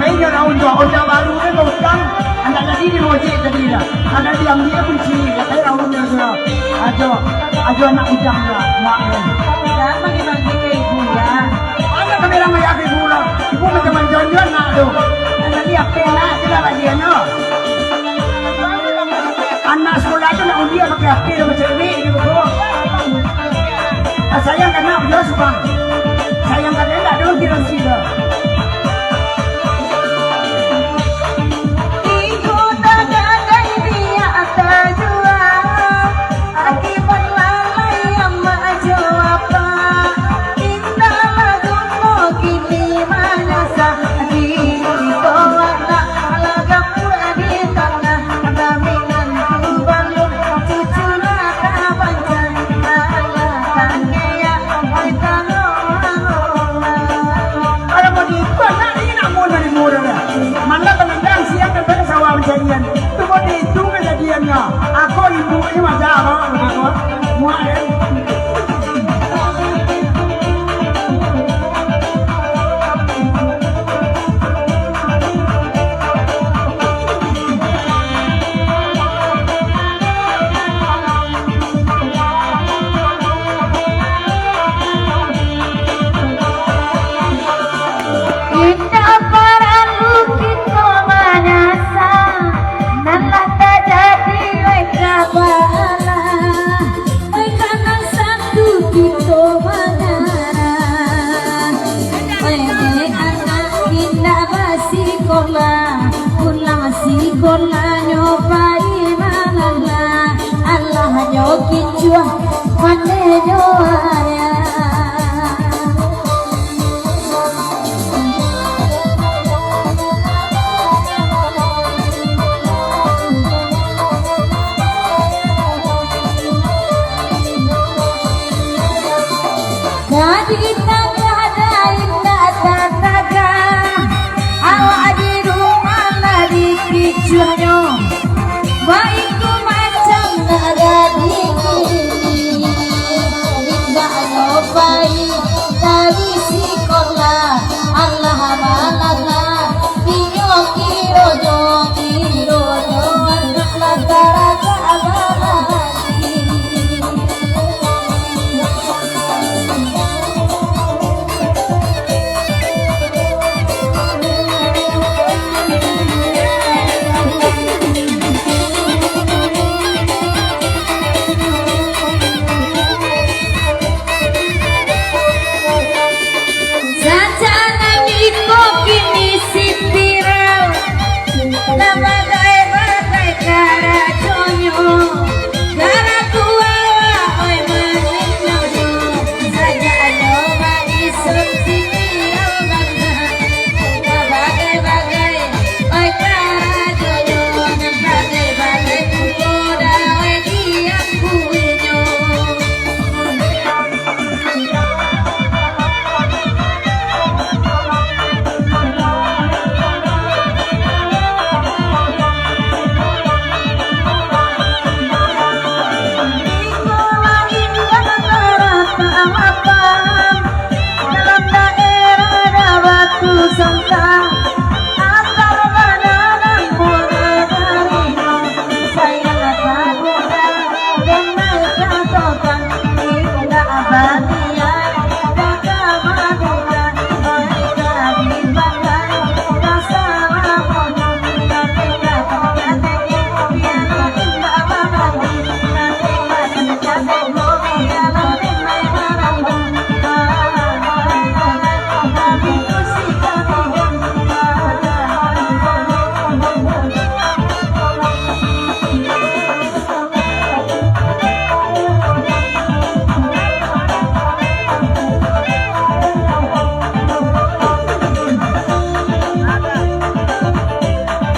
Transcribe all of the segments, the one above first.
Mainnya lah unta baru kan utang. Anda tadi di mojek tadi dah. Anda diam dia pun sini. Saya raunnya sudah. Ajo anak utang lah. Mak ni. Dah bagi-bagi ke ibu ya. Mana kamera maya ke ibu lah. Ibu macam manjon-jon nak tu. Anda ni apa nak sudah bagi ano? Anak sekolah tu nak undi pakai HP dah macam ni gitu. Sayang kan nak dia suka. Sayang kan dia tak ada kira sila. Kejadian tu bodi itu kejadiannya. Aku ibu ini macam apa? Muak ya.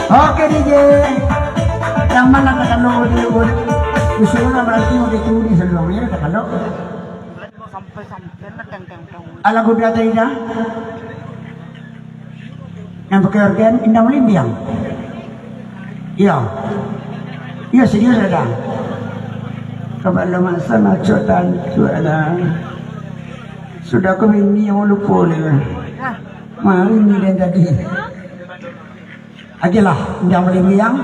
Oke DJ, yang mana kata lo disuruh berarti mau ditulis sebelumnya kata lo. Ala gue biasa ida, yang pakai organ indah melimbiang. Iya serius ada. Kabar masa nacotan tu ada. Sudah kau ini yang lupa ni. Mari ni dan tadi. Ajalah yang melimiang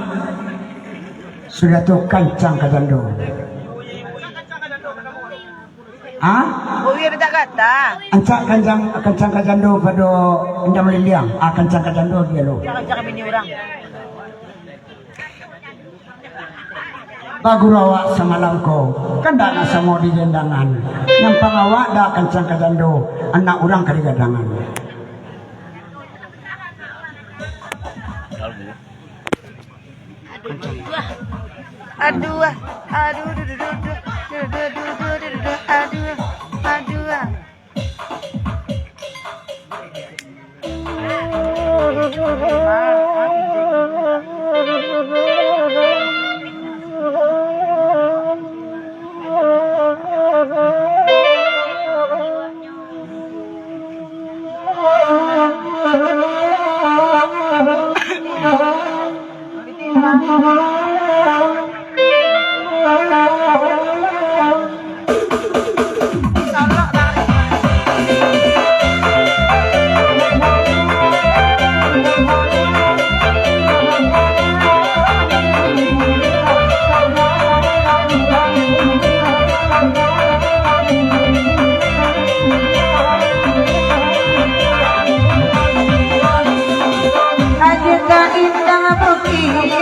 sudah tuh kancang kajando. Ah? Uwi ada kata. Kancang kajando pada yang melimiang. Kancang kajando dia lo. Jangan bini orang. Bagurawa sama langko kan dah nak semua di jendangan. Yang pengawak dah kancang kajando anak orang kali gadangan. Aduh, aduh, aduh.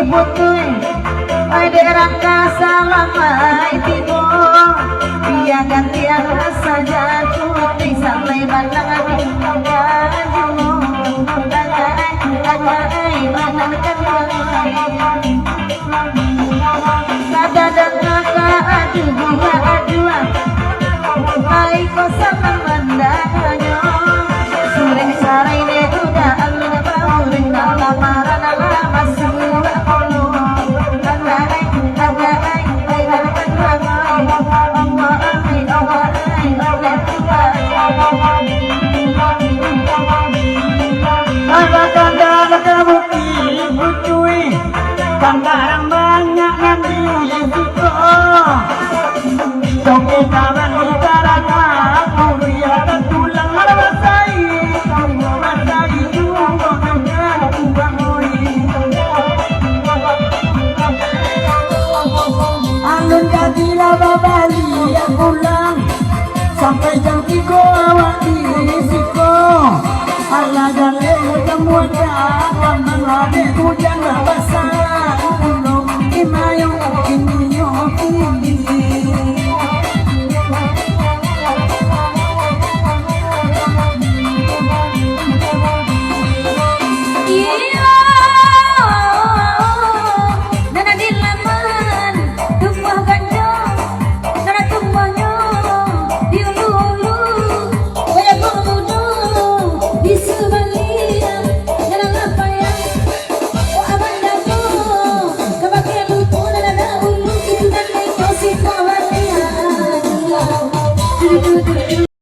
Putui, ada rangka salamai tibo, dia gantian saja putih sampai batang ada dan kakak aduh, hai kau sama mandangnya, sering sare dia udah alun bangun lamaran lama sudah. Kandarang banyak nanti risiko Joki kawan bicaranya Kuria dan tulang Masai juga dengan uang Alun jadilah babali yang pulang Sampai jam 3 awak di risiko Allah jalur semuanya Mengalir hujan basah Ulung imayong